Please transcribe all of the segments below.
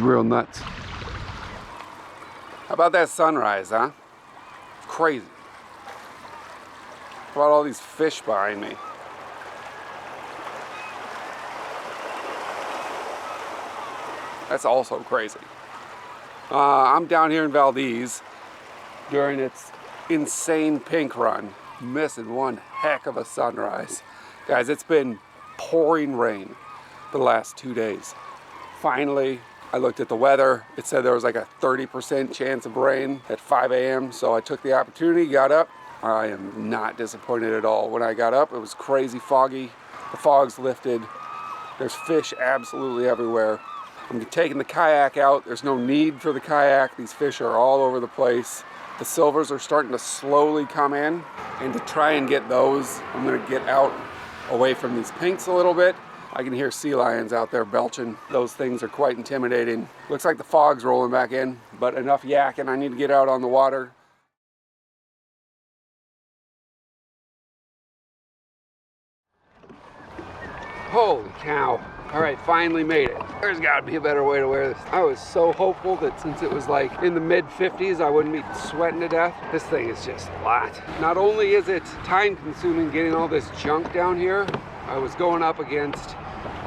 real nuts. How about that sunrise, huh? Crazy. How about all these fish behind me? That's also crazy. I'm down here in Valdez during its insane pink run, missing one heck of a sunrise. Guys, it's been pouring rain for the last 2 days. Finally, I looked at the weather. It said there was like a 30% chance of rain at 5 a.m. So I took the opportunity, got up. I am not disappointed at all. When I got up, it was crazy foggy. The fog's lifted. There's fish absolutely everywhere. I'm taking the kayak out. There's no need for the kayak. These fish are all over the place. The silvers are starting to slowly come in. And to try and get those, I'm gonna get out away from these pinks a little bit. I can hear sea lions out there belching. Those things are quite intimidating. Looks like the fog's rolling back in, but enough yakking. I need to get out on the water. Holy cow. All right, finally made it. There's gotta be a better way to wear this. I was so hopeful that since it was like in the mid 50s, I wouldn't be sweating to death. This thing is just a lot. Not only is it time consuming getting all this junk down here, I was going up against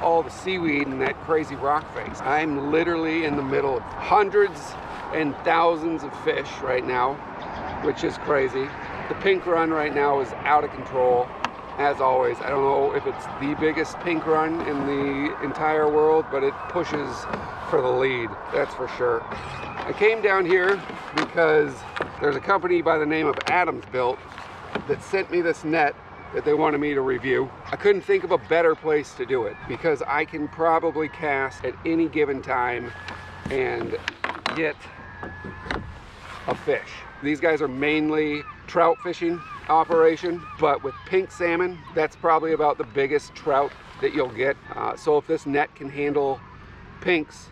all the seaweed and that crazy rock face. I'm literally in the middle of hundreds and thousands of fish right now, which is crazy. The pink run right now is out of control. As always, I don't know if it's the biggest pink run in the entire world, but it pushes for the lead, that's for sure. I came down here because there's a company by the name of Adams Built that sent me this net that they wanted me to review. I couldn't think of a better place to do it because I can probably cast at any given time and get a fish. These guys are mainly trout fishing operation, but with pink salmon, that's probably about the biggest trout that you'll get. So if this net can handle pinks,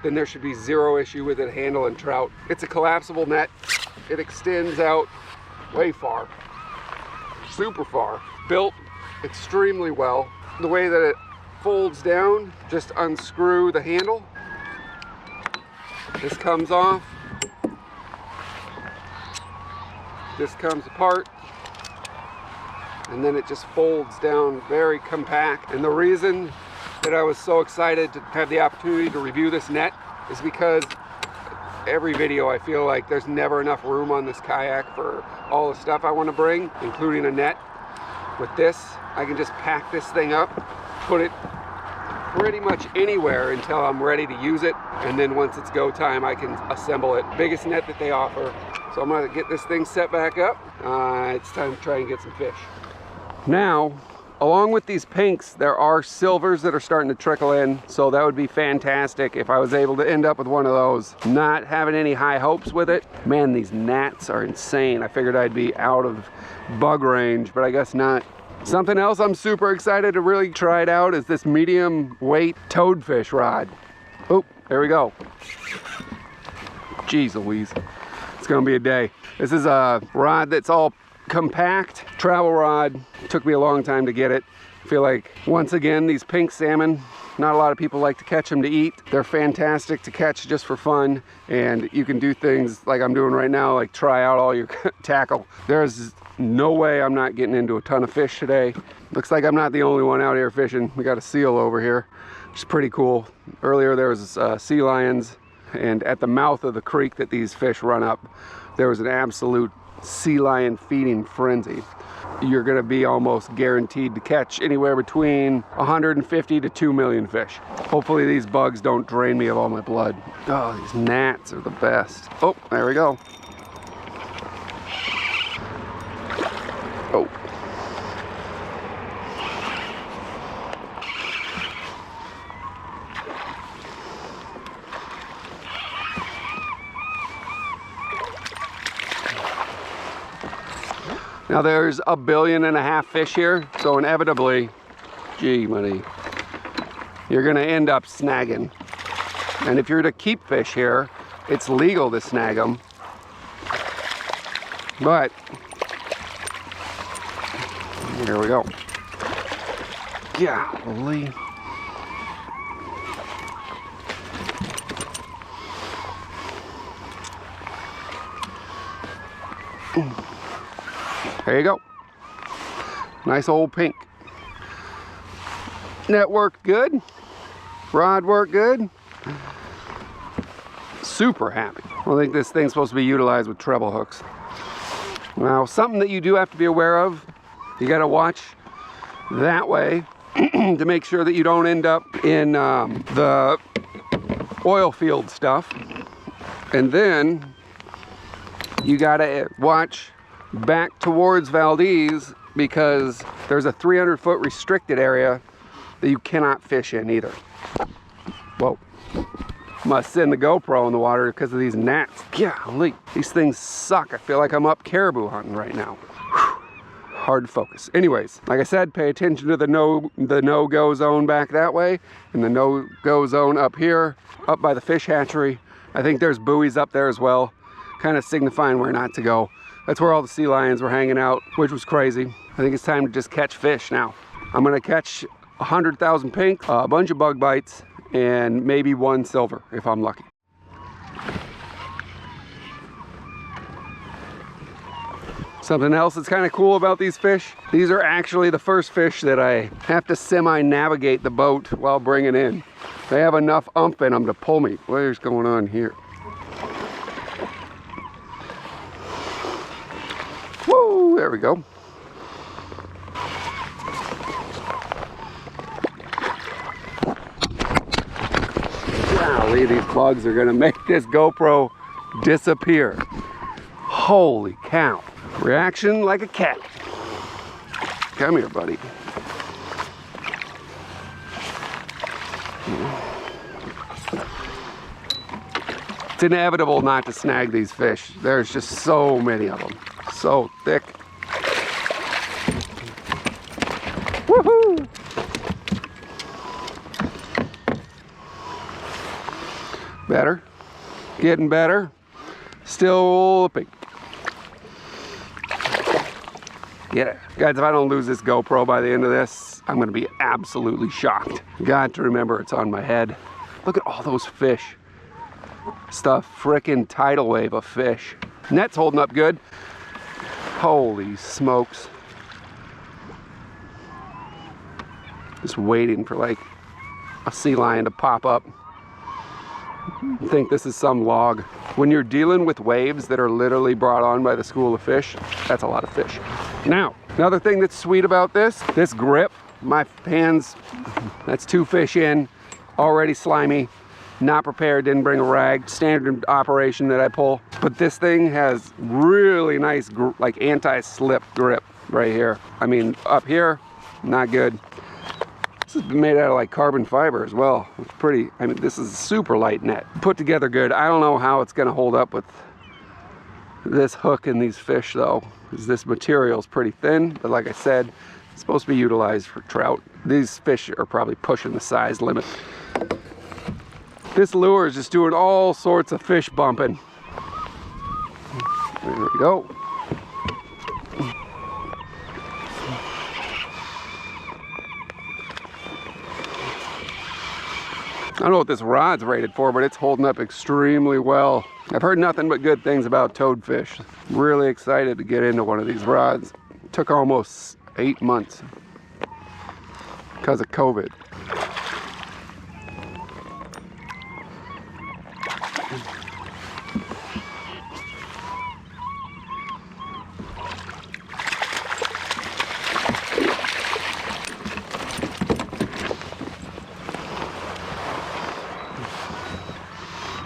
then there should be zero issue with it handling trout. It's a collapsible net. It extends out way far, super far. Built extremely well. The way that it folds down, just unscrew the handle. This comes off. This comes apart. And then it just folds down very compact. And the reason that I was so excited to have the opportunity to review this net is because every video I feel like there's never enough room on this kayak for all the stuff I want to bring, including a net. With this, I can just pack this thing up, put it pretty much anywhere until I'm ready to use it. And then once it's go time, I can assemble it. Biggest net that they offer. So I'm gonna get this thing set back up. It's time to try and get some fish. Now, along with these pinks, there are silvers that are starting to trickle in, so that would be fantastic if I was able to end up with one of those. Not having any high hopes with it. Man, these gnats are insane. I figured I'd be out of bug range, but I guess not. Something else I'm super excited to really try it out is this medium weight toadfish rod. Oh, there we go. Jeez Louise, it's gonna be a day. This is a rod that's all compact travel rod. Took me a long time to get it. I feel like once again these pink salmon, not a lot of people like to catch them to eat. They're fantastic to catch just for fun, and you can do things like I'm doing right now, like try out all your tackle. There's no way I'm not getting into a ton of fish today. Looks like I'm not the only one out here fishing. We got a seal over here, which is pretty cool. Earlier there was sea lions, and at the mouth of the creek that these fish run up, there was an absolute sea lion feeding frenzy. You're gonna be almost guaranteed to catch anywhere between 150 to 2 million fish. Hopefully these bugs don't drain me of all my blood. Oh, these gnats are the best. Oh, there we go. Oh. Now there's 1.5 billion fish here, so inevitably, gee money, you're gonna end up snagging. And if you're to keep fish here, it's legal to snag them. But, here we go. Golly. There you go. Nice old pink. Net worked good. Rod worked good. Super happy. I think this thing's supposed to be utilized with treble hooks. Now, something that you do have to be aware of, you got to watch that way to make sure that you don't end up in the oil field stuff. And then you got to watch back towards Valdez because there's a 300-foot restricted area that you cannot fish in either. Whoa. Must send the GoPro in the water because of these gnats. Golly, these things suck. I feel like I'm up caribou hunting right now. Whew. Hard to focus. Anyways, like I said, pay attention to the no-go zone back that way and the no-go zone up here, up by the fish hatchery. I think there's buoys up there as well, kind of signifying where not to go. That's where all the sea lions were hanging out, which was crazy. I think it's time to just catch fish now. I'm gonna catch 100,000 pink, a bunch of bug bites, and maybe one silver if I'm lucky. Something else that's kind of cool about these fish, these are actually the first fish that I have to semi-navigate the boat while bringing in. They have enough umph in them to pull me. What is going on here? Whoa, there we go. Golly, these bugs are gonna make this GoPro disappear. Holy cow. Reaction like a cat. Come here, buddy. It's inevitable not to snag these fish. There's just so many of them. So thick. Woohoo! Better. Getting better. Still pink. Get it. Guys, if I don't lose this GoPro by the end of this, I'm gonna be absolutely shocked. Got to remember it's on my head. Look at all those fish. Stuff, frickin' tidal wave of fish. Net's holding up good. Holy smokes. Just waiting for like a sea lion to pop up. I think this is some log. When you're dealing with waves that are literally brought on by the school of fish, that's a lot of fish. Now, another thing that's sweet about this grip, my hands, that's 2 fish in, already slimy, not prepared, didn't bring a rag, standard operation that I pull. But this thing has really nice, like anti-slip grip right here. I mean, up here, not good. This has been made out of like carbon fiber as well. It's pretty, I mean, this is a super light net. Put together good. I don't know how it's gonna hold up with this hook and these fish though, because this material is pretty thin, but like I said, it's supposed to be utilized for trout. These fish are probably pushing the size limit. This lure is just doing all sorts of fish bumping. There we go. I don't know what this rod's rated for, but it's holding up extremely well. I've heard nothing but good things about toadfish. Really excited to get into one of these rods. It took almost 8 months because of COVID.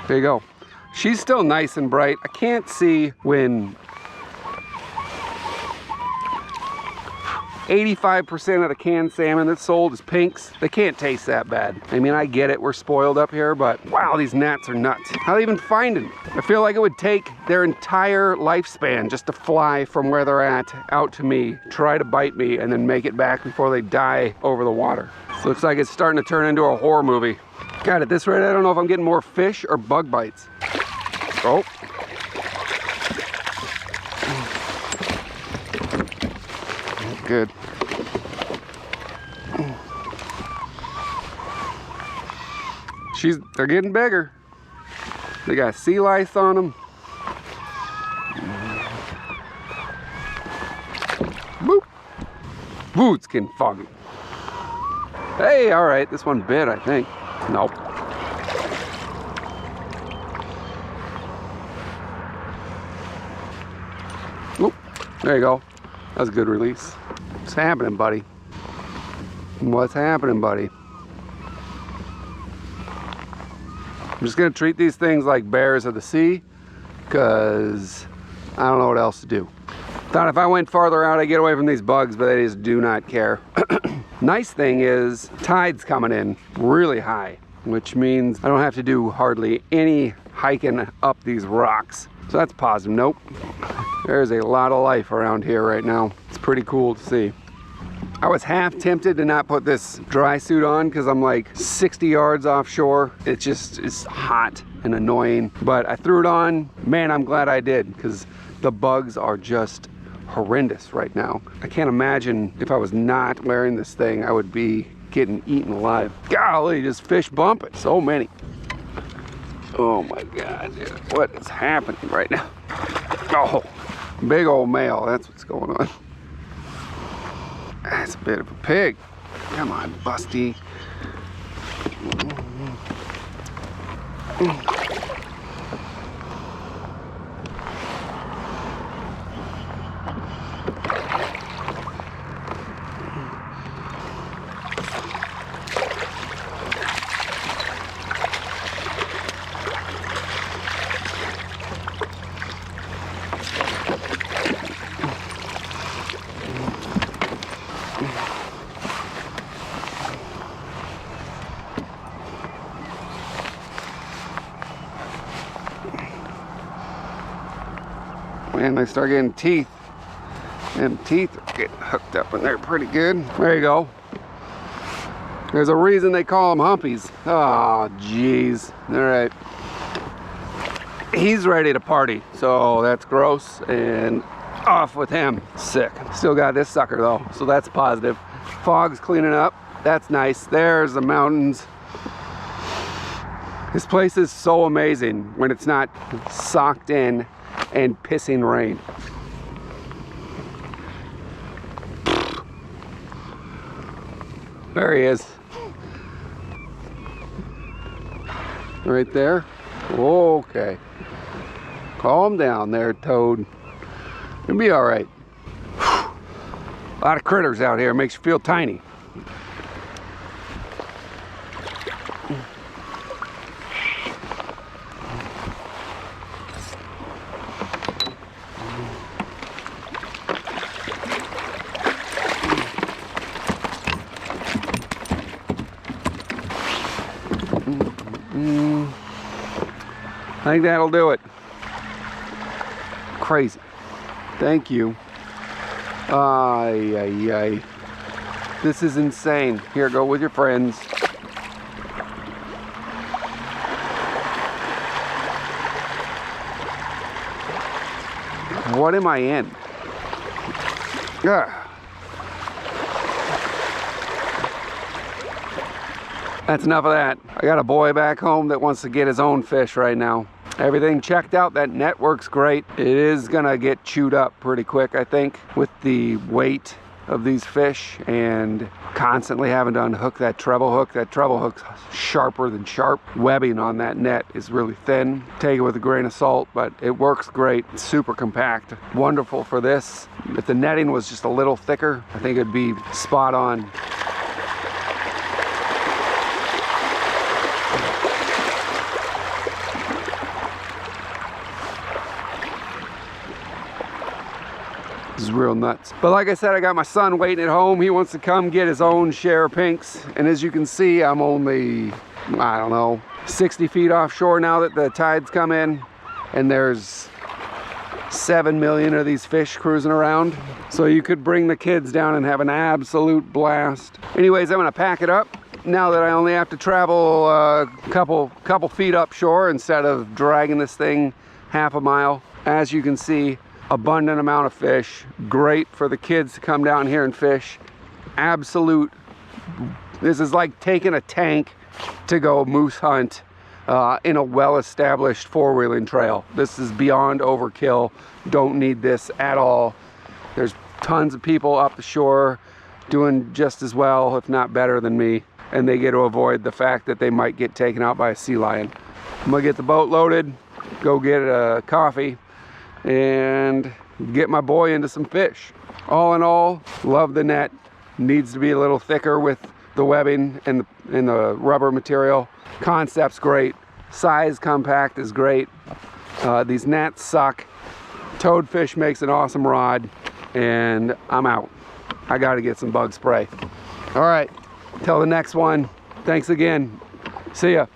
There you go. She's still nice and bright. I can't see when 85% of the canned salmon that's sold is pinks. They can't taste that bad. I mean, I get it, we're spoiled up here, but wow, these gnats are nuts. How they even find them? I feel like it would take their entire lifespan just to fly from where they're at out to me, try to bite me, and then make it back before they die over the water. This looks like it's starting to turn into a horror movie. God, at this rate, I don't know if I'm getting more fish or bug bites. Oh. Good. They're getting bigger. They got sea lice on them. Ooh, it's getting foggy. Hey, all right, this one bit, I think. Nope. Oop, there you go. That was a good release. What's happening, buddy? What's happening, buddy? I'm just gonna treat these things like bears of the sea, because I don't know what else to do. Thought if I went farther out, I'd get away from these bugs, but they just do not care. Nice thing is, tide's coming in really high, which means I don't have to do hardly any hiking up these rocks. So that's positive. Nope. There's a lot of life around here right now. It's pretty cool to see. I was half tempted to not put this dry suit on because I'm like 60 yards offshore. It's hot and annoying, but I threw it on. Man, I'm glad I did, because the bugs are just horrendous right now. I can't imagine if I was not wearing this thing, I would be getting eaten alive. Golly, just fish bumping. So many. Oh my God, dude. What is happening right now? Oh, big old male, that's what's going on. That's a bit of a pig. Come on, Busty. And they start getting teeth, and teeth are getting hooked up in there pretty good. There you go. There's a reason they call them humpies. Oh, jeez. All right. He's ready to party, so that's gross, and off with him. Sick. Still got this sucker though, so that's positive. Fog's cleaning up. That's nice. There's the mountains. This place is so amazing when it's not socked in and pissing rain. There he is. Right there. Okay. Calm down there, Toad. You'll be all right. A lot of critters out here. Makes you feel tiny. I think that'll do it. Crazy. Thank you. Ay, ay, ay. This is insane. Here, go with your friends. What am I in? Ugh. That's enough of that. I got a boy back home that wants to get his own fish right now. Everything checked out. That net works great. It is gonna get chewed up pretty quick, I think, with the weight of these fish and constantly having to unhook that treble hook. That treble hook's sharper than sharp. Webbing on that net is really thin. Take it with a grain of salt, but it works great. It's super compact. Wonderful for this. If the netting was just a little thicker, I think it'd be spot on. Is real nuts. But like I said, I got my son waiting at home. He wants to come get his own share of pinks. And as you can see, I'm only, I don't know, 60 feet offshore now that the tides come in. And there's 7 million of these fish cruising around. So you could bring the kids down and have an absolute blast. Anyways, I'm gonna pack it up now that I only have to travel a couple feet upshore instead of dragging this thing half a mile. As you can see, abundant amount of fish. Great for the kids to come down here and fish. Absolute, this is like taking a tank to go moose hunt in a well-established four-wheeling trail. This is beyond overkill. Don't need this at all. There's tons of people up the shore doing just as well, if not better than me, and they get to avoid the fact that they might get taken out by a sea lion. I'm gonna get the boat loaded, go get a coffee, and get my boy into some fish. All in all, love the net. Needs to be a little thicker with the webbing and the rubber material. Concept's great. Size compact is great. These nets suck. Toadfish makes an awesome rod, and I'm out. I gotta get some bug spray. All right, till the next one. Thanks again. See ya.